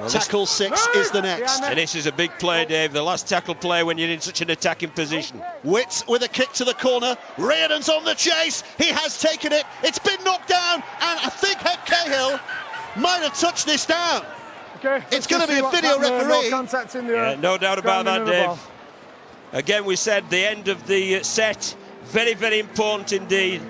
Well, tackle 6 is the next. And this is a big play, Dave. The last tackle play when you're in such an attacking position. Witts with a kick to the corner. Reardon's on the chase. He has taken it. It's been knocked down. And I think Cahill might have touched this down. Okay, it's going to be a video referee. Yeah, no doubt about that, Dave. Again, we said the end of the set, very, very important indeed.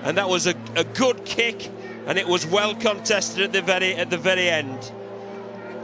And that was a good kick, and it was well contested at the very end.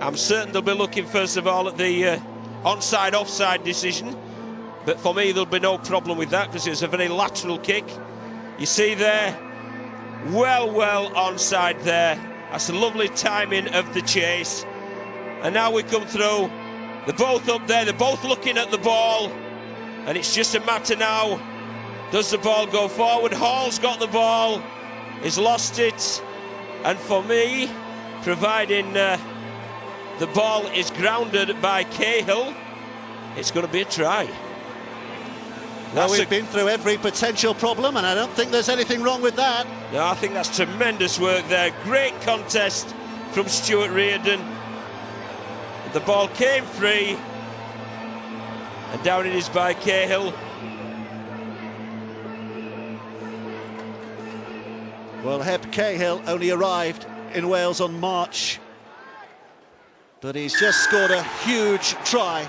I'm certain they'll be looking first of all at the onside-offside decision, but for me there'll be no problem with that because it's a very lateral kick. You see there, well onside there. That's a lovely timing of the chase. And now we come through. They're both up there, they're both looking at the ball, and it's just a matter now, does the ball go forward? Hall's got the ball, he's lost it, and for me, providing the ball is grounded by Cahill, it's going to be a try. Well, we've been through every potential problem, and I don't think there's anything wrong with that. No, I think that's tremendous work there. Great contest from Stuart Reardon. The ball came free, and down it is by Cahill. Well, Heb Cahill only arrived in Wales on March, but he's just scored a huge try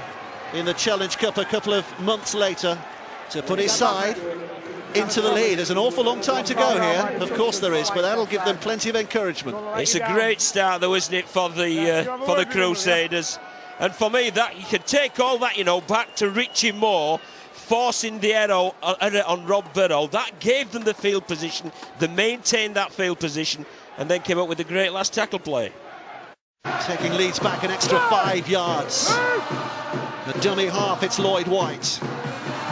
in the Challenge Cup a couple of months later to put his side into the lead. There's an awful long time to go here, of course there is, but that'll give them plenty of encouragement. It's a great start though, isn't it, for the Crusaders? And for me, that you can take all that, you know, back to Richie Moore forcing the error on Rob Burrow. That gave them the field position. They maintained that field position and then came up with a great last tackle play. Taking Leeds back an extra 5 yards. The dummy half, it's Lloyd White.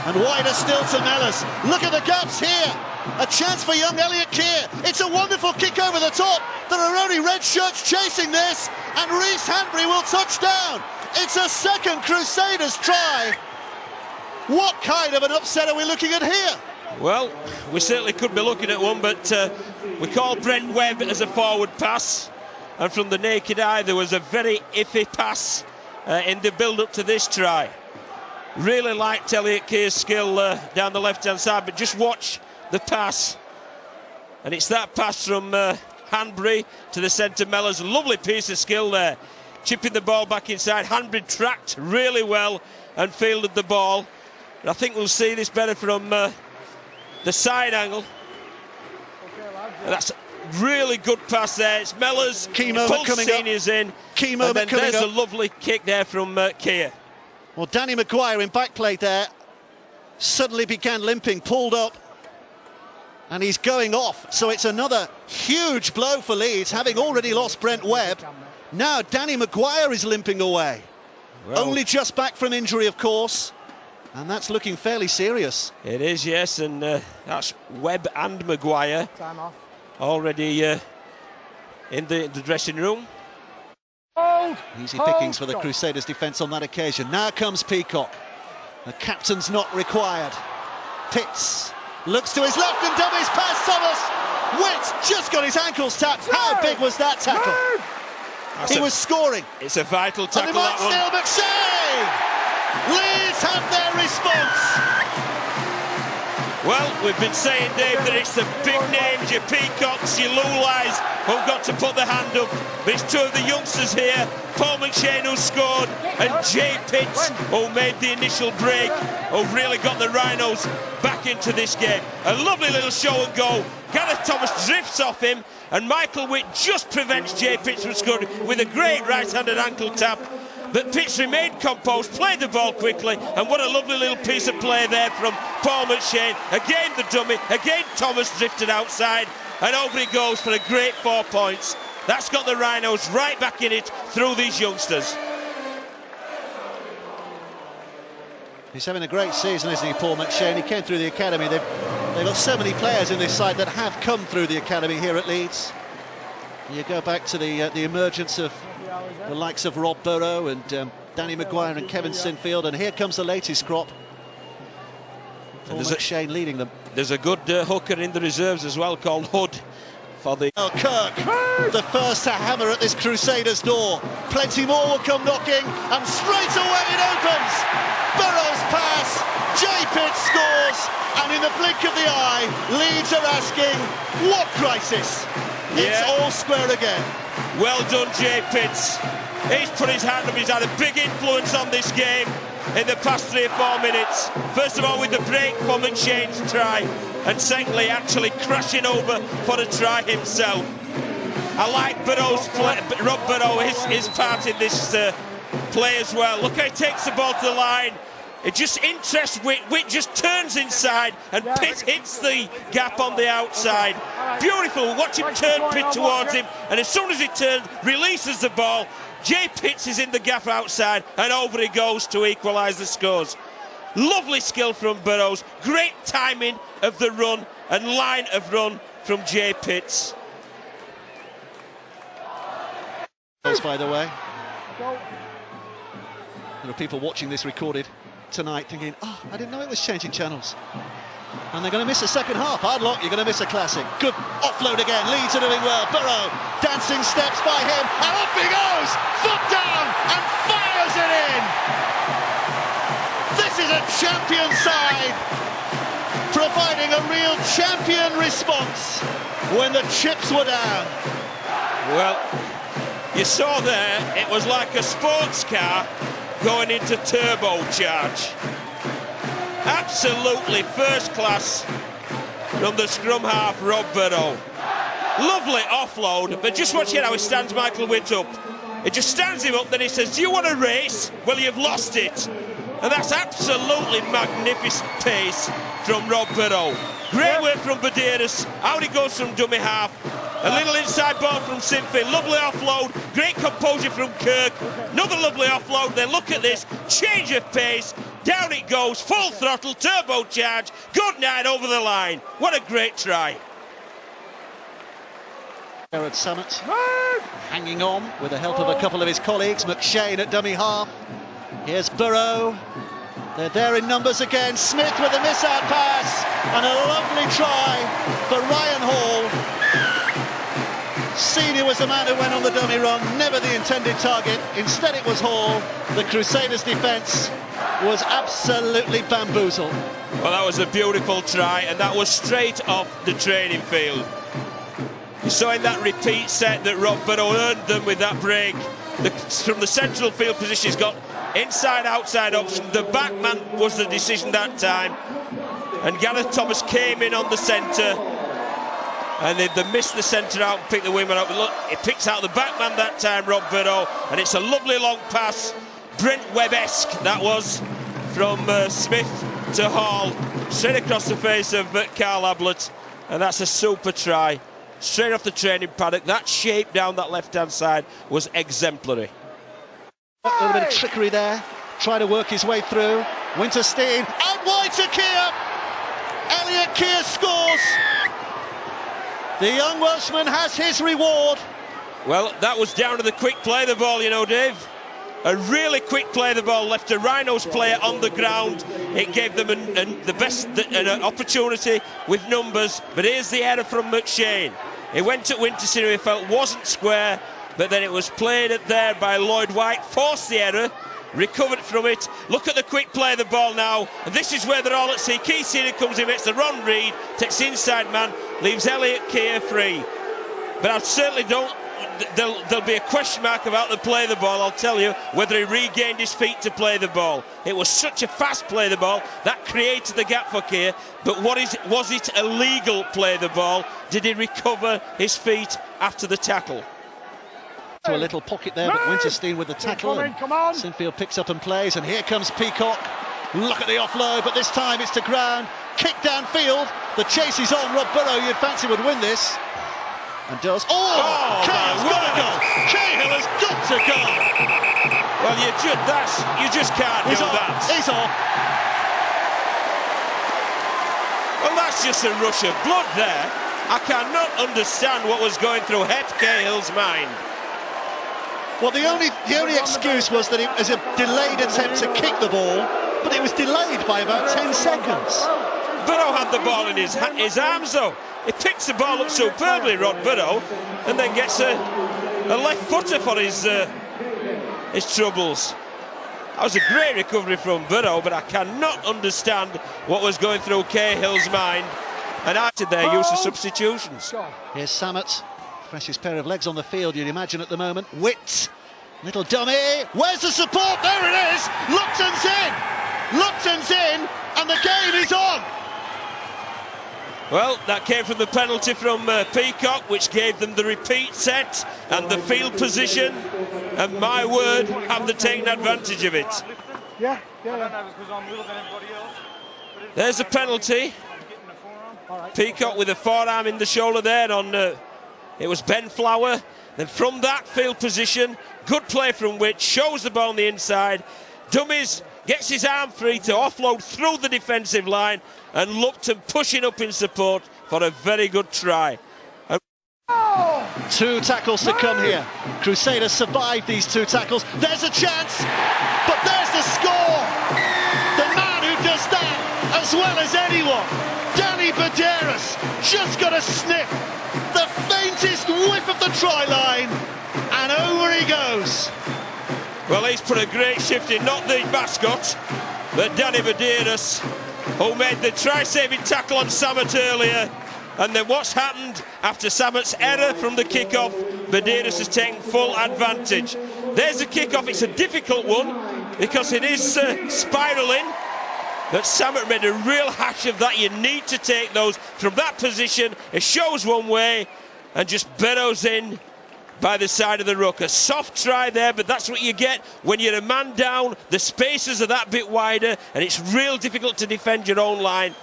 And wider still to Mellors. Look at the gaps here. A chance for young Elliot Keir. It's a wonderful kick over the top. There are only red shirts chasing this, and Reece Hanbury will touch down. It's a second Crusaders try. What kind of an upset are we looking at here? Well, we certainly could be looking at one, but we call Brent Webb as a forward pass, and from the naked eye there was a very iffy pass in the build-up to this try. Really liked Elliot Keir's skill down the left-hand side, but just watch the pass. And it's that pass from Hanbury to the centre, Mellors. Lovely piece of skill there. Chipping the ball back inside. Hanbury tracked really well and fielded the ball. And I think we'll see this better from the side angle. And that's a really good pass there. It's Mellors. Key moment coming up. Seniors in. Key moment and then coming there's up. a lovely kick there from Keir. Well, Danny Maguire in back play there suddenly began limping, pulled up, and he's going off. So it's another huge blow for Leeds, having already lost Brent Webb. Now Danny Maguire is limping away. Well, only just back from injury, of course, and that's looking fairly serious. It is, yes, and that's Webb and Maguire already in the dressing room. Easy pickings for the Crusaders' defence on that occasion. Now comes Peacock. The captain's not required. Pitts looks to his left and dummies past Thomas. Witt just got his ankles tapped. How big was that tackle? He was scoring. It's a vital tackle. And it might still McShane. Leeds have their response. Well, we've been saying, Dave, that it's the big names, your Peacocks, your Lulais, who've got to put the hand up. But it's two of the youngsters here, Paul McShane, who scored, and Jay Pitts, who made the initial break, who really got the Rhinos back into this game. A lovely little show and go. Gareth Thomas drifts off him, and Michael Witt just prevents Jay Pitts from scoring with a great right-handed ankle tap. But Pitts remained composed, played the ball quickly, and what a lovely little piece of play there from Paul McShane. Again the dummy, again Thomas drifted outside, and over he goes for a great 4 points. That's got the Rhinos right back in it through these youngsters. He's having a great season, isn't he, Paul McShane? He came through the academy. They've got so many players in this side that have come through the academy here at Leeds. You go back to the emergence of the likes of Rob Burrow and Danny Maguire and Kevin Sinfield, and here comes the latest crop. Paul McShane leading them. There's a good hooker in the reserves as well called Hood for the... Kirk, the first to hammer at this Crusaders door. Plenty more will come knocking, and straight away it opens. Burrow's pass, Jay Pitt scores, and in the blink of the eye, Leeds are asking, what crisis? It's all square again. Well done, Jay Pitts. He's put his hand up, he's had a big influence on this game in the past 3 or 4 minutes. First of all with the break for McShane's try, and secondly actually crashing over for the try himself. I like Burrow's play, Rob Burrow, his part in this play as well. Look how he takes the ball to the line. It just interests Witt just turns inside, and Pitt hits the gap on the outside. Beautiful, watch him turn Pitt towards him, and as soon as he turns, releases the ball. Jay Pitts is in the gap outside, and over he goes to equalise the scores. Lovely skill from Burrows, great timing of the run and line of run from Jay Pitts. By the way, there are people watching this recorded tonight thinking, oh, I didn't know it was changing channels. And they're going to miss the second half. Hard luck, you're going to miss a classic. Good offload again, Leeds are doing well. Burrow, dancing steps by him, and off he goes! Foot down, and fires it in! This is a champion side, providing a real champion response when the chips were down. Well, you saw there, it was like a sports car going into turbocharge. Absolutely first class from the scrum half, Rob Burrow. Lovely offload, but just watch it how he stands Michael Witt up. It just stands him up, then he says, do you want to race? Well, you've lost it. And that's absolutely magnificent pace from Rob Burrow. Great work from Badeiras, out he goes from dummy half. A little inside ball from Sinfield, lovely offload, great composure from Kirk, another lovely offload, then look at this, change of pace, down it goes, full throttle, turbocharge, good night over the line. What a great try. At Summit, hanging on with the help of a couple of his colleagues, McShane at dummy half. Here's Burrow, they're there in numbers again, Smith with a miss-out pass, and a lovely try for Ryan Hall. Senior was the man who went on the dummy run, never the intended target. Instead it was Hall. The Crusaders' defence was absolutely bamboozled. Well, that was a beautiful try, and that was straight off the training field. You saw in that repeat set that Rob Burrow earned them with that break. From the central field position, he's got inside-outside option. The back man was the decision that time, and Gareth Thomas came in on the centre. And they missed the centre out and picked the wingman out. But look, it picks out the back man that time, Rob Burrow, and it's a lovely long pass. Brent Webb-esque, that was, from Smith to Hall, straight across the face of Carl Ablett, and that's a super try. Straight off the training paddock, that shape down that left-hand side was exemplary. A little bit of trickery there, trying to work his way through. Winterstein, out wide to Keir! Elliot Keir scores! The young Welshman has his reward. Well, that was down to the quick play of the ball, you know, Dave. A really quick play of the ball, left a Rhinos player on the ground. It gave them an opportunity with numbers, but here's the error from McShane. He went at Winterstein, who he felt wasn't square, but then it was played at there by Lloyd White, forced the error, recovered from it. Look at the quick play of the ball now, and this is where they're all at sea. Keith Senior comes in, makes the Ron Reed, takes the inside man, leaves Elliot Keir free. But I certainly don't, there'll be a question mark about the play of the ball, I'll tell you, whether he regained his feet to play the ball. It was such a fast play of the ball, that created the gap for Keir, but was it a legal play of the ball? Did he recover his feet after the tackle? To a little pocket there, but Winterstein with the tackle. Sinfield picks up and plays, and here comes Peacock. Look at the offload, but this time it's to ground. Kick downfield. The chase is on. Rob Burrow, you'd fancy, would win this. And does. Oh, Cahill's got to go. Cahill has got to go. Well, you just can't do that. He's off. Well, that's just a rush of blood there. I cannot understand what was going through Hep Cahill's mind. Well, the only excuse was that it was a delayed attempt to kick the ball, but it was delayed by about 10 seconds. Burrow had the ball in his arms though. He picks the ball up superbly, Rod Burrow, and then gets a left footer for his troubles. That was a great recovery from Burrow, but I cannot understand what was going through Cahill's mind and after their use of substitutions. Here's Samet, freshest pair of legs on the field, you'd imagine at the moment. Witt, little dummy, where's the support? There it is, Lupton's in, and the game is on. Well, that came from the penalty from Peacock, which gave them the repeat set and the field position, and my word, have they taken advantage of it. Yeah. There's a penalty. Peacock with a forearm in the shoulder there on, it was Ben Flower. Then from that field position, good play from Witt, shows the ball on the inside. Dummies gets his arm free to offload through the defensive line, and Lupton pushing up in support for a very good try. Two tackles to come here. Crusaders survived these two tackles. There's a chance, but there's the score. The man who does that as well as anyone, Danny Baderas, just got a sniff, the faintest whiff of the try line, and over he goes. Well, he's put a great shift in, not the mascot, but Danny Baderas, who made the try-saving tackle on Samet earlier. And then what's happened after Samet's error from the kick-off, Baderas has taken full advantage. There's the kick-off, it's a difficult one because it is spiralling. But Samet made a real hash of that. You need to take those from that position. It shows one way and just burrows in by the side of the ruck. A soft try there, but that's what you get when you're a man down. The spaces are that bit wider and it's real difficult to defend your own line.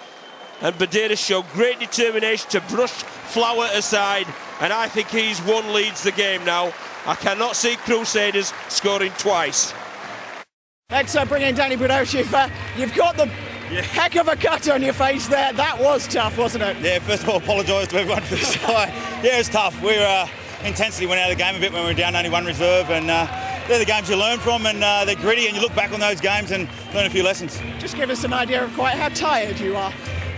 And Baderas showed great determination to brush Flower aside, and I think he's won Leeds the game now. I cannot see Crusaders scoring twice. Let's bring in Danny Baderas. You've got the heck of a cut on your face there. That was tough, wasn't it? Yeah, first of all, apologise to everyone for the side. Yeah, it's tough. Intensity went out of the game a bit when we were down only one reserve, and they're the games you learn from, and they're gritty, and you look back on those games and learn a few lessons. Just give us an idea of quite how tired you are.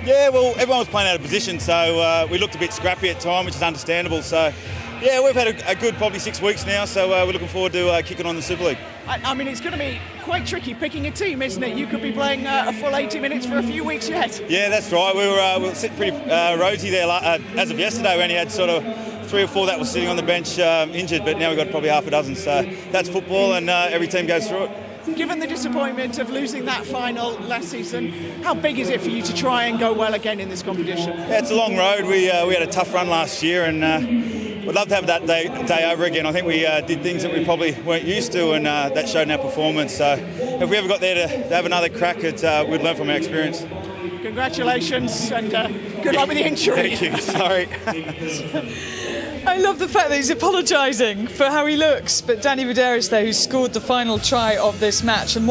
Yeah, well, everyone was playing out of position, so we looked a bit scrappy at time, which is understandable. So, yeah, we've had a good probably 6 weeks now, so we're looking forward to kicking on the Super League. I mean, it's going to be quite tricky picking a team, isn't it? You could be playing a full 80 minutes for a few weeks yet. Yeah, that's right. We were sitting pretty rosy there. As of yesterday, we only had sort of 3 or 4 that were sitting on the bench injured, but now we've got probably half a dozen. So that's football, and every team goes through it. Given the disappointment of losing that final last season, how big is it for you to try and go well again in this competition? Yeah, it's a long road. We had a tough run last year, and we'd love to have that day over again. I think we did things that we probably weren't used to, and that showed in our performance. So if we ever got there to have another crack, we'd learn from our experience. Congratulations, and good luck with the injury. Thank you. Sorry. I love the fact that he's apologising for how he looks, but Danny Baderas there, who scored the final try of this match. And